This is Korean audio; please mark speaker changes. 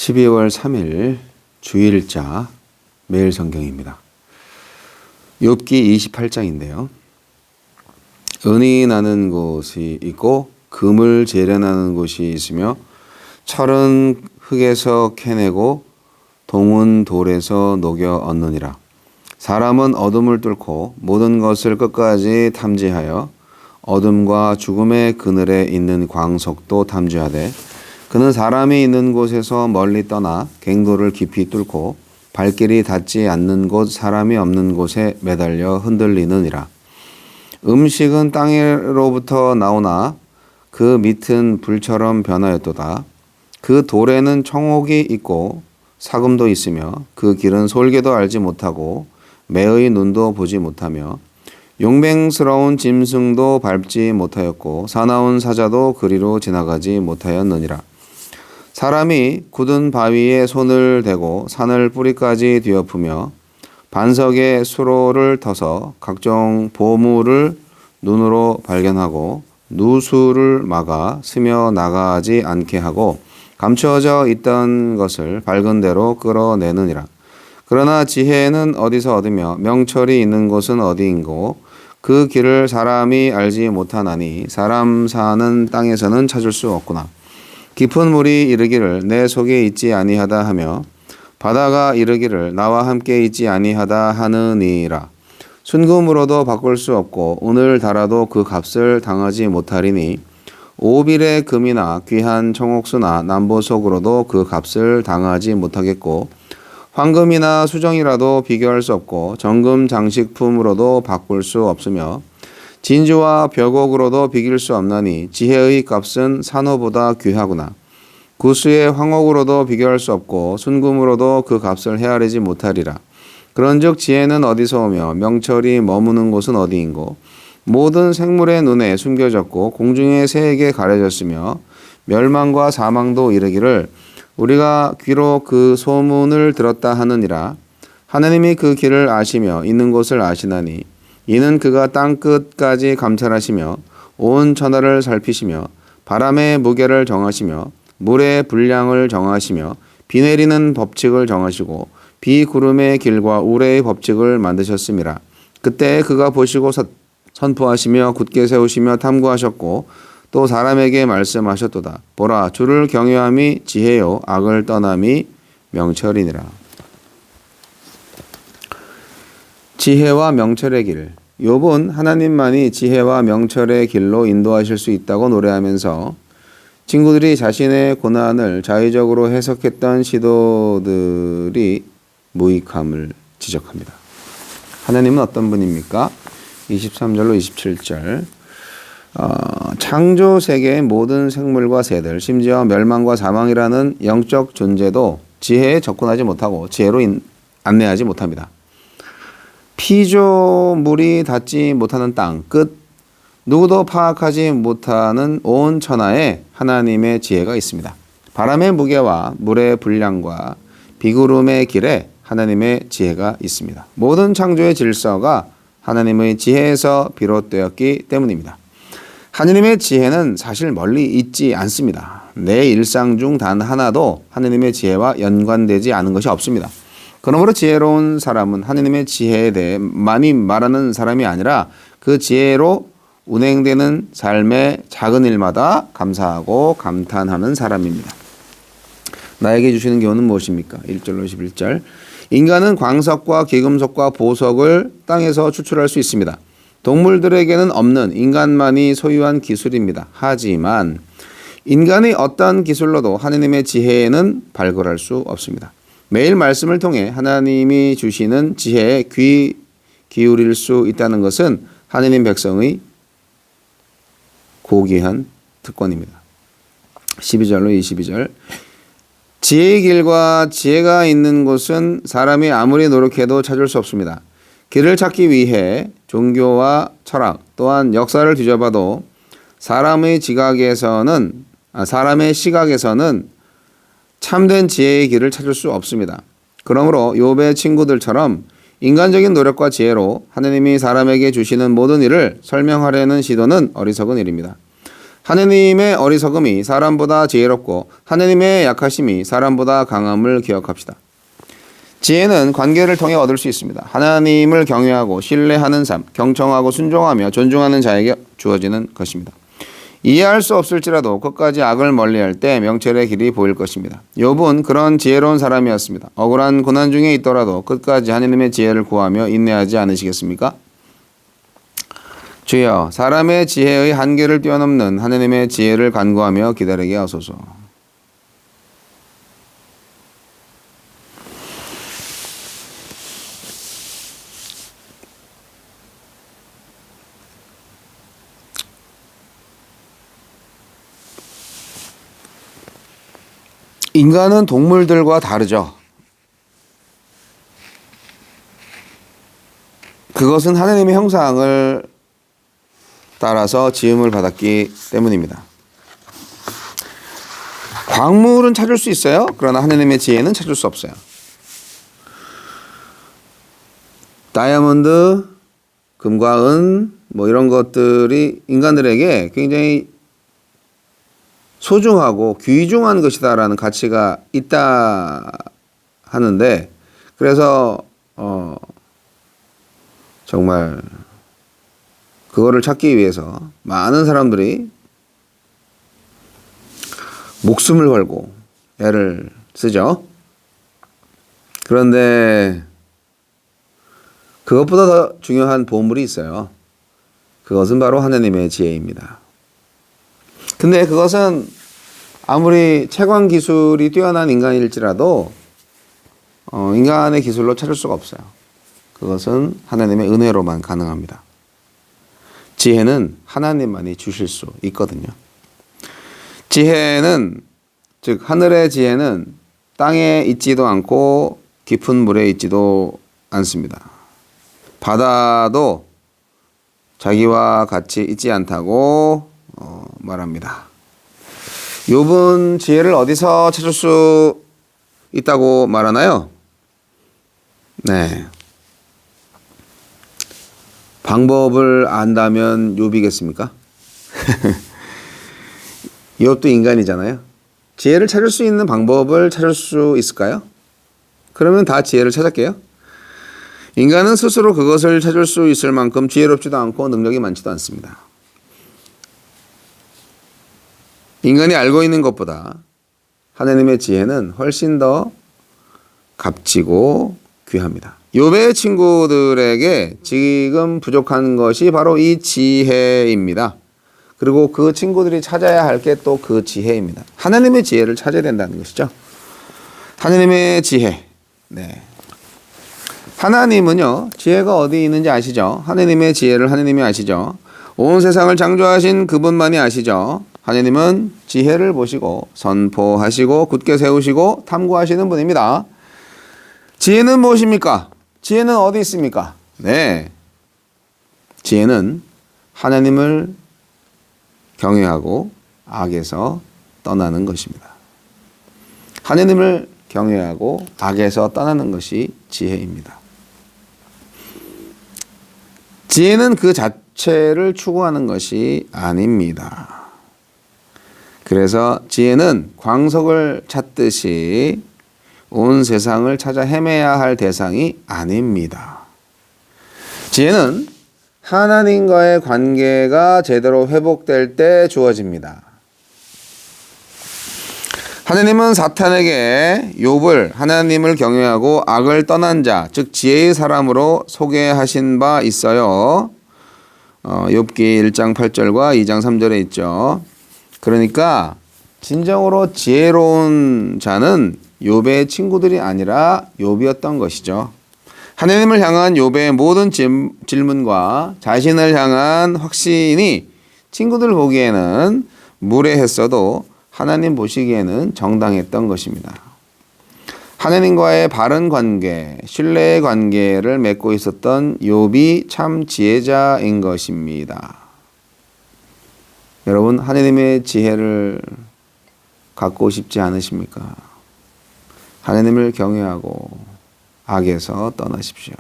Speaker 1: 12월 3일 주일자 매일 성경입니다. 욥기 28장인데요. 은이 나는 곳이 있고 금을 재련하는 곳이 있으며 철은 흙에서 캐내고 동은 돌에서 녹여 얻느니라. 사람은 어둠을 뚫고 모든 것을 끝까지 탐지하여 어둠과 죽음의 그늘에 있는 광석도 탐지하되 그는 사람이 있는 곳에서 멀리 떠나 갱도를 깊이 뚫고 발길이 닿지 않는 곳 사람이 없는 곳에 매달려 흔들리느니라. 음식은 땅으로부터 나오나 그 밑은 불처럼 변하였도다. 그 돌에는 청옥이 있고 사금도 있으며 그 길은 솔개도 알지 못하고 매의 눈도 보지 못하며 용맹스러운 짐승도 밟지 못하였고 사나운 사자도 그리로 지나가지 못하였느니라. 사람이 굳은 바위에 손을 대고 산을 뿌리까지 뒤엎으며 반석에 수로를 터서 각종 보물을 눈으로 발견하고 누수를 막아 스며 나가지 않게 하고 감추어져 있던 것을 밝은 대로 끌어내느니라. 그러나 지혜는 어디서 얻으며 명철이 있는 곳은 어디인고 그 길을 사람이 알지 못하나니 사람 사는 땅에서는 찾을 수 없구나. 깊은 물이 이르기를 내 속에 있지 아니하다 하며 바다가 이르기를 나와 함께 있지 아니하다 하느니라. 순금으로도 바꿀 수 없고 오늘 달아도 그 값을 당하지 못하리니 오빌의 금이나 귀한 청옥수나 남보석으로도 그 값을 당하지 못하겠고 황금이나 수정이라도 비교할 수 없고 정금 장식품으로도 바꿀 수 없으며 진주와 벽옥으로도 비길 수 없나니 지혜의 값은 산호보다 귀하구나. 구수의 황옥으로도 비교할 수 없고 순금으로도 그 값을 헤아리지 못하리라. 그런즉 지혜는 어디서 오며 명철이 머무는 곳은 어디인고 모든 생물의 눈에 숨겨졌고 공중의 새에게 가려졌으며 멸망과 사망도 이르기를 우리가 귀로 그 소문을 들었다 하느니라. 하나님이 그 길을 아시며 있는 곳을 아시나니 이는 그가 땅끝까지 감찰하시며 온 천하를 살피시며 바람의 무게를 정하시며 물의 분량을 정하시며 비 내리는 법칙을 정하시고 비구름의 길과 우레의 법칙을 만드셨음이라. 그때 그가 보시고 선포하시며 굳게 세우시며 탐구하셨고 또 사람에게 말씀하셨도다. 보라, 주를 경외함이 지혜요 악을 떠남이 명철이니라. 지혜와 명철의 길. 욥은 하나님만이 지혜와 명철의 길로 인도하실 수 있다고 노래하면서 친구들이 자신의 고난을 자의적으로 해석했던 시도들이 무익함을 지적합니다. 하나님은 어떤 분입니까? 23절로 27절 창조 세계의 모든 생물과 새들 심지어 멸망과 사망이라는 영적 존재도 지혜에 접근하지 못하고 지혜로 안내하지 못합니다. 피조물이 닿지 못하는 땅 끝 누구도 파악하지 못하는 온 천하에 하나님의 지혜가 있습니다. 바람의 무게와 물의 분량과 비구름의 길에 하나님의 지혜가 있습니다. 모든 창조의 질서가 하나님의 지혜에서 비롯되었기 때문입니다. 하나님의 지혜는 사실 멀리 있지 않습니다. 내 일상 중 단 하나도 하나님의 지혜와 연관되지 않은 것이 없습니다. 그러므로 지혜로운 사람은 하나님의 지혜에 대해 많이 말하는 사람이 아니라 그 지혜로 운행되는 삶의 작은 일마다 감사하고 감탄하는 사람입니다. 나에게 주시는 교훈은 무엇입니까? 1절로 11절 인간은 광석과 귀금속과 보석을 땅에서 추출할 수 있습니다. 동물들에게는 없는 인간만이 소유한 기술입니다. 하지만 인간의 어떤 기술로도 하나님의 지혜에는 발굴할 수 없습니다. 매일 말씀을 통해 하나님이 주시는 지혜에 귀 기울일 수 있다는 것은 하나님 백성의 고귀한 특권입니다. 12절로 22절 지혜의 길과 지혜가 있는 곳은 사람이 아무리 노력해도 찾을 수 없습니다. 길을 찾기 위해 종교와 철학 또한 역사를 뒤져봐도 사람의 시각에서는 참된 지혜의 길을 찾을 수 없습니다. 그러므로 욥의 친구들처럼 인간적인 노력과 지혜로 하나님이 사람에게 주시는 모든 일을 설명하려는 시도는 어리석은 일입니다. 하느님의 어리석음이 사람보다 지혜롭고 하느님의 약하심이 사람보다 강함을 기억합시다. 지혜는 관계를 통해 얻을 수 있습니다. 하나님을 경외하고 신뢰하는 삶, 경청하고 순종하며 존중하는 자에게 주어지는 것입니다. 이해할 수 없을지라도 끝까지 악을 멀리할 때 명철의 길이 보일 것입니다. 욥은 그런 지혜로운 사람이었습니다. 억울한 고난 중에 있더라도 끝까지 하느님의 지혜를 구하며 인내하지 않으시겠습니까? 주여, 사람의 지혜의 한계를 뛰어넘는 하느님의 지혜를 간구하며 기다리게 하소서. 인간은 동물들과 다르죠. 그것은 하느님의 형상을 따라서 지음을 받았기 때문입니다. 광물은 찾을 수 있어요. 그러나 하느님의 지혜는 찾을 수 없어요. 다이아몬드, 금과 은, 이런 것들이 인간들에게 굉장히 소중하고 귀중한 것이다라는 가치가 있다 하는데, 그래서 정말 그거를 찾기 위해서 많은 사람들이 목숨을 걸고 애를 쓰죠. 그런데 그것보다 더 중요한 보물이 있어요. 그것은 바로 하느님의 지혜입니다. 근데 그것은 아무리 채광 기술이 뛰어난 인간일지라도 인간의 기술로 찾을 수가 없어요. 그것은 하나님의 은혜로만 가능합니다. 지혜는 하나님만이 주실 수 있거든요. 지혜는, 즉 하늘의 지혜는 땅에 있지도 않고 깊은 물에 있지도 않습니다. 바다도 자기와 같이 있지 않다고 말합니다. 욥은 지혜를 어디서 찾을 수 있다고 말하나요? 네. 방법을 안다면 욥이겠습니까? 욥도 인간이잖아요. 지혜를 찾을 수 있는 방법을 찾을 수 있을까요? 그러면 다 지혜를 찾았게요? 인간은 스스로 그것을 찾을 수 있을 만큼 지혜롭지도 않고 능력이 많지도 않습니다. 인간이 알고 있는 것보다 하나님의 지혜는 훨씬 더 값지고 귀합니다. 욥의 친구들에게 지금 부족한 것이 바로 이 지혜입니다. 그리고 그 친구들이 찾아야 할 게 또 그 지혜입니다. 하나님의 지혜를 찾아야 된다는 것이죠. 하나님의 지혜. 네. 하나님은요, 지혜가 어디 있는지 아시죠? 하나님의 지혜를 하나님이 아시죠? 온 세상을 창조하신 그분만이 아시죠? 하나님은 지혜를 보시고 선포하시고 굳게 세우시고 탐구하시는 분입니다. 지혜는 무엇입니까? 지혜는 어디 있습니까? 네. 지혜는 하나님을 경외하고 악에서 떠나는 것입니다. 하나님을 경외하고 악에서 떠나는 것이 지혜입니다. 지혜는 그 자체를 추구하는 것이 아닙니다. 그래서 지혜는 광석을 찾듯이 온 세상을 찾아 헤매야 할 대상이 아닙니다. 지혜는 하나님과의 관계가 제대로 회복될 때 주어집니다. 하나님은 사탄에게 욥을 하나님을 경외하고 악을 떠난 자, 즉 지혜의 사람으로 소개하신 바 있어요. 욥기 1장 8절과 2장 3절에 있죠. 그러니까 진정으로 지혜로운 자는 욥의 친구들이 아니라 욥이었던 것이죠. 하나님을 향한 욥의 모든 질문과 자신을 향한 확신이 친구들 보기에는 무례했어도 하나님 보시기에는 정당했던 것입니다. 하나님과의 바른 관계, 신뢰의 관계를 맺고 있었던 욥이 참 지혜자인 것입니다. 여러분, 하나님의 지혜를 갖고 싶지 않으십니까? 하나님을 경외하고 악에서 떠나십시오.